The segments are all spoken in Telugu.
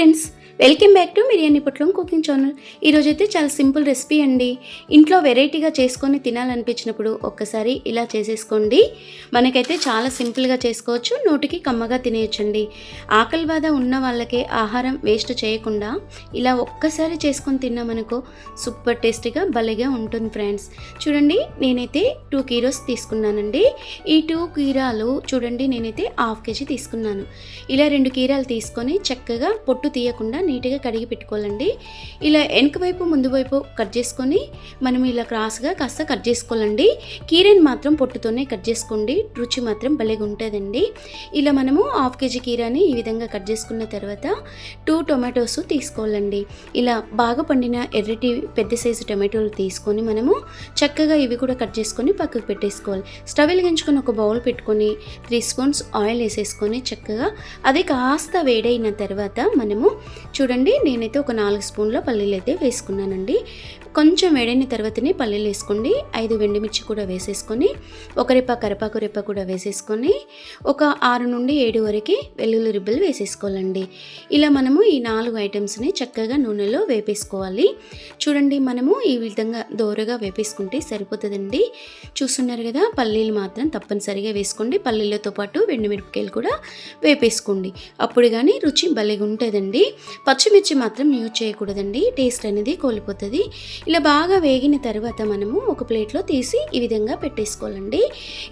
Friends, welcome back to biryani పొట్లం కుకింగ్ ఛానల్. ఈరోజైతే చాలా సింపుల్ రెసిపీ అండి. ఇంట్లో వెరైటీగా చేసుకొని తినాలనిపించినప్పుడు ఒక్కసారి ఇలా చేసేసుకోండి. మనకైతే చాలా సింపుల్గా చేసుకోవచ్చు, నోటికి కమ్మగా తినేయచ్చండి. ఆకలి బాధ ఉన్న వాళ్ళకే ఆహారం వేస్ట్ చేయకుండా ఇలా ఒక్కసారి చేసుకొని తిన్నామనుకో సూపర్ టేస్టీగా భలేగా ఉంటుంది ఫ్రెండ్స్. చూడండి, నేనైతే 2 కీరోస్ తీసుకున్నానండి. ఈ 2 కీరాలు చూడండి, నేనైతే 1/2 kg తీసుకున్నాను. ఇలా 2 కీరాలు తీసుకొని చక్కగా పొట్టు తీయకుండా నీట్గా కడిగి పెట్టుకోవాలండి. ఇలా వెనక వైపు ముందు వైపు కట్ చేసుకొని మనం ఇలా క్రాస్గా కాస్త కట్ చేసుకోవాలండి. కీరని మాత్రం పొట్టుతోనే కట్ చేసుకోండి, రుచి మాత్రం భలేగా ఉంటుందండి. ఇలా మనము 1/2 kg కీరాని ఈ విధంగా కట్ చేసుకున్న తర్వాత 2 టొమాటోస్ తీసుకోవాలండి. ఇలా బాగా పండిన ఎర్రటి పెద్ద సైజు టొమాటోలు తీసుకొని మనము చక్కగా ఇవి కూడా కట్ చేసుకొని పక్కకు పెట్టేసుకోవాలి. స్టవ్ వెలిగించుకొని ఒక బౌల్ పెట్టుకొని 3 స్పూన్స్ ఆయిల్ వేసేసుకొని చక్కగా అది కాస్త వేడైన తర్వాత మనము చూడండి, నేనైతే ఒక 4 స్పూన్ల పల్లీలు అయితే వేసుకున్నానండి. కొంచెం వేడైన తర్వాతనే పల్లీలు వేసుకోండి. 5 ఎండుమిర్చి కూడా వేసేసుకొని ఒక రెప్ప కరివేపాకు రెప్ప కూడా వేసేసుకొని ఒక 6 నుండి 7 వరకు వెల్లుల్లి రిబ్బలు వేసేసుకోవాలండి. ఇలా మనము ఈ 4 ఐటమ్స్ని చక్కగా నూనెలో వేపేసుకోవాలి. చూడండి, మనము ఈ విధంగా దోరగా వేపేసుకుంటే సరిపోతుందండి. చూస్తున్నారు కదా, పల్లీలు మాత్రం తప్పనిసరిగా వేసుకోండి. పల్లీలతో పాటు ఎండుమిరపకాయలు కూడా వేపేసుకోండి, అప్పుడు కానీ రుచి భలేగా ఉంటుందండి. పచ్చిమిర్చి మాత్రం యూజ్ చేయకూడదండి, టేస్ట్ అనేది కోల్పోతుంది. ఇలా బాగా వేగిన తర్వాత మనము ఒక ప్లేట్లో తీసి ఈ విధంగా పెట్టేసుకోవాలండి.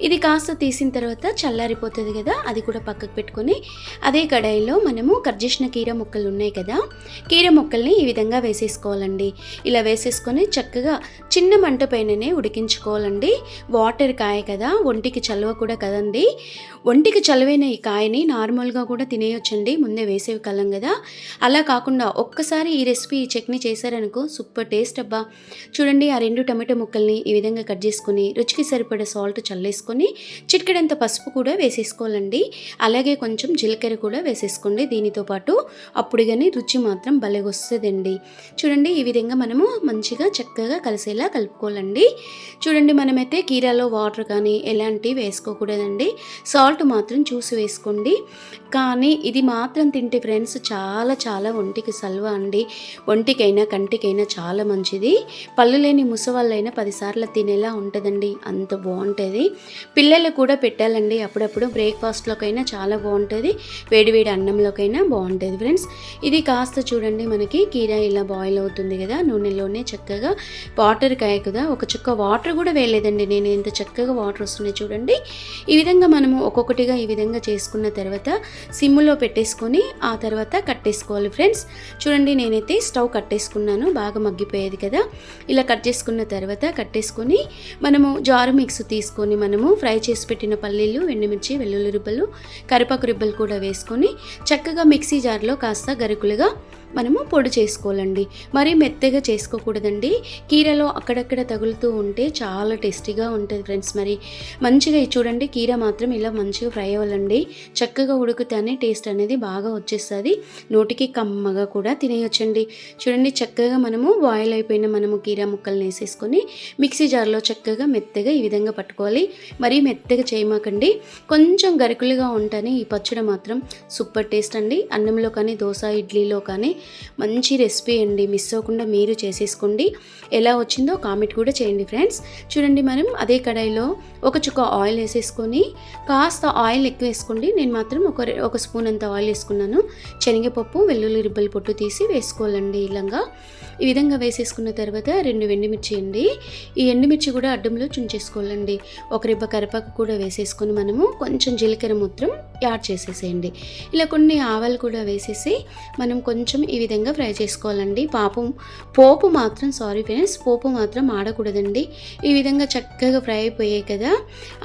ఇది కాస్త తీసిన తర్వాత చల్లారిపోతుంది కదా, అది కూడా పక్కకు పెట్టుకొని అదే కడాయిలో మనము కట్ చేసిన కీర ముక్కలు ఉన్నాయి కదా, కీర ముక్కల్ని ఈ విధంగా వేసేసుకోవాలండి. ఇలా వేసేసుకొని చక్కగా చిన్న మంట పైననే ఉడికించుకోవాలండి. వాటర్ కాయ కదా, ఒంటికి చలువ కూడా కదండి. ఒంటికి చలువైన ఈ కాయని నార్మల్గా కూడా తినేయొచ్చండి, ముందే వేసేవి కాలం కదా. అలా కాకుండా ఒక్కసారి ఈ రెసిపీ ఈ చట్నీ చేశారనుకో సూపర్ టేస్ట్ అబ్బా. చూడండి, ఆ 2 టమాటో ముక్కల్ని ఈ విధంగా కట్ చేసుకొని రుచికి సరిపడే సాల్ట్ చల్లేసుకొని చిటికెడంత పసుపు కూడా వేసేసుకోవాలండి. అలాగే కొంచెం జీలకర్ర కూడా వేసేసుకోండి దీనితో పాటు, అప్పుడు కానీ రుచి మాత్రం భలే వస్తుందండి. చూడండి, ఈ విధంగా మనము మంచిగా చక్కగా కలిసేలా కలుపుకోవాలండి. చూడండి, మనమైతే కీరాలో వాటర్ కానీ ఎలాంటివి వేసుకోకూడదండి, సాల్ట్ మాత్రం చూసి వేసుకోండి. కానీ ఇది మాత్రం తింటే ఫ్రెండ్స్ చాలా చాలా ఒంటికి సల్వ అండి. ఒంటికైనా కంటికైనా చాలా మంచిది. పళ్ళు లేని ముసవాళ్ళైనా 10 సార్లు తినేలా ఉంటుందండి, అంత బాగుంటుంది. పిల్లలకు కూడా పెట్టాలండి అప్పుడప్పుడు, బ్రేక్ఫాస్ట్లోకైనా చాలా బాగుంటుంది, వేడివేడి అన్నంలోకైనా బాగుంటుంది ఫ్రెండ్స్. ఇది కాస్త చూడండి, మనకి కీరా ఇలా బాయిల్ అవుతుంది కదా, నూనెలోనే చక్కగా వాటర్ కాయ కదా, ఒక చుక్క వాటర్ కూడా వేయలేదండి నేను, ఎంత చక్కగా వాటర్ వస్తున్నాయి చూడండి. ఈ విధంగా మనము ఒక్కొక్కటిగా ఈ విధంగా చేసుకున్న తర్వాత సిమ్లో పెట్టేసుకొని ఆ తర్వాత కట్టేసుకోవాలి ఫ్రెండ్స్. చూడండి, నేనైతే స్టవ్ కట్టేసుకున్నాను, బాగా మగ్గిపోయేది కదా. ఇలా కట్ చేసుకున్న తర్వాత కట్టేసుకొని మనము జారు మిక్స్ తీసుకొని మనము ఫ్రై చేసి పెట్టిన పల్లీలు, ఎండుమిర్చి, వెల్లుల్లి రిబ్బలు, కరివేపాకు రిబ్బలు కూడా వేసుకొని చక్కగా మిక్సీ జార్లో కాస్త గరుకులుగా మనము పొడి చేసుకోవాలండి. మరీ మెత్తగా చేసుకోకూడదండి, కీరలో అక్కడక్కడ తగులుతూ ఉంటే చాలా టేస్టీగా ఉంటుంది ఫ్రెండ్స్. మరి మంచిగా చూడండి, కీర మాత్రం ఇలా మంచిగా ఫ్రై అవ్వాలండి, చక్కగా ఉడుకుతానే టేస్ట్ అనేది బాగా వచ్చేస్తుంది, నోటికి కమ్మగా కూడా తినేయొచ్చండి. చూడండి, చక్కగా మనము బాయిల్ అయిపోయిన మనము కీర ముక్కల్ని వేసేసుకొని మిక్సీ జార్లో చక్కగా మెత్తగా ఈ విధంగా పట్టుకోవాలి. మరీ మెత్తగా చేయమాకండి, కొంచెం గరుకులుగా ఉంటేనే ఈ పచ్చడి మాత్రం సూపర్ టేస్ట్ అండి. అన్నంలో కానీ దోశ ఇడ్లీలో కానీ మంచి రెసిపీ అండి, మిస్ అవ్వకుండా మీరు చేసేసుకోండి. ఎలా వచ్చిందో కామెంట్ కూడా చేయండి ఫ్రెండ్స్. చూడండి, మనం అదే కడాయిలో ఒక చుక్క ఆయిల్ వేసేసుకొని కాస్త ఆయిల్ ఎక్కువ వేసుకోండి, నేను మాత్రం ఒక స్పూన్ అంత ఆయిల్ వేసుకున్నాను. శనగపప్పు, వెల్లుల్లి రిబ్బలు పొట్టు తీసి వేసుకోవాలండి. ఇలాగా ఈ విధంగా వేసేసుకున్న తర్వాత 2 ఎండుమిర్చి అండి, ఈ ఎండుమిర్చి కూడా అడ్డంలో చుంచేసుకోవాలండి. ఒక రెబ్బ కరివేపాకు కూడా వేసేసుకొని మనము కొంచెం జీలకర్ర మాత్రం యాడ్ చేసేసేయండి. ఇలా కొన్ని ఆవాలు కూడా వేసేసి మనం కొంచెం ఈ విధంగా ఫ్రై చేసుకోవాలండి. పోపు మాత్రం పోపు మాత్రం ఆడకూడదండి. ఈ విధంగా చక్కగా ఫ్రై అయిపోయాయి కదా,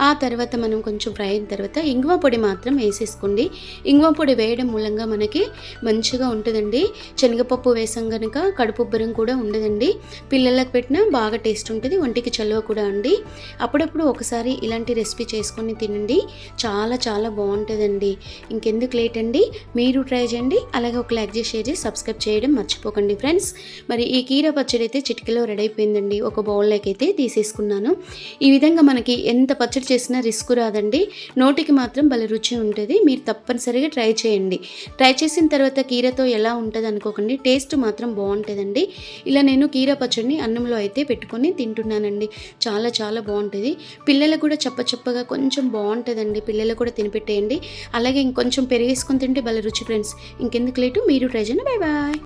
ఆ తర్వాత మనం కొంచెం ఫ్రై అయిన తర్వాత ఇంగువ పొడి మాత్రం వేసేసుకోండి. ఇంగువ పొడి వేయడం మూలంగా మనకి మంచిగా ఉంటుందండి. శనగపప్పు వేసాం కనుక కడుపు ఉబ్బరం కూడా ఉండదండి. పిల్లలకు పెట్టినా బాగా టేస్ట్ ఉంటుంది, ఒంటికి చలువ కూడా అండి. అప్పుడప్పుడు ఒకసారి ఇలాంటి రెసిపీ చేసుకొని తినండి, చాలా చాలా బాగుంటుందండి. ఇంకెందుకు లేట్ అండి, మీరు ట్రై చేయండి. అలాగే ఒక లైక్ చేసి, షేర్ చేసి, సబ్స్క్రైబ్ చేయడం మర్చిపోకండి ఫ్రెండ్స్. మరి ఈ కీర పచ్చడి అయితే చిటికెలో రెడీ అయిపోయిందండి. ఒక బౌల్లోకి అయితే తీసేసుకున్నాను. ఈ విధంగా మనకి ఎంత పచ్చడి చేసినా రిస్క్ రాదండి, నోటికి మాత్రం భలే రుచి ఉంటుంది. మీరు తప్పనిసరిగా ట్రై చేయండి. ట్రై చేసిన తర్వాత కీరతో ఎలా ఉంటుంది అనుకోకండి, టేస్ట్ మాత్రం బాగుంటుందండి. ఇలా నేను కీర పచ్చడిని అన్నంలో అయితే పెట్టుకొని తింటున్నానండి. చాలా చాలా బాగుంటుంది. పిల్లలకు కూడా చప్పగా కొంచెం బాగుంటుందండి. పిల్లలకు కూడా తినిపెట్టేయండి. అలాగే ఇంకొంచెం పెరిగేసుకొని తింటే భలే రుచి ఫ్రెండ్స్. ఇంకెందుకు లేటు, మీరు ట్రై చేయండి. Bye bye.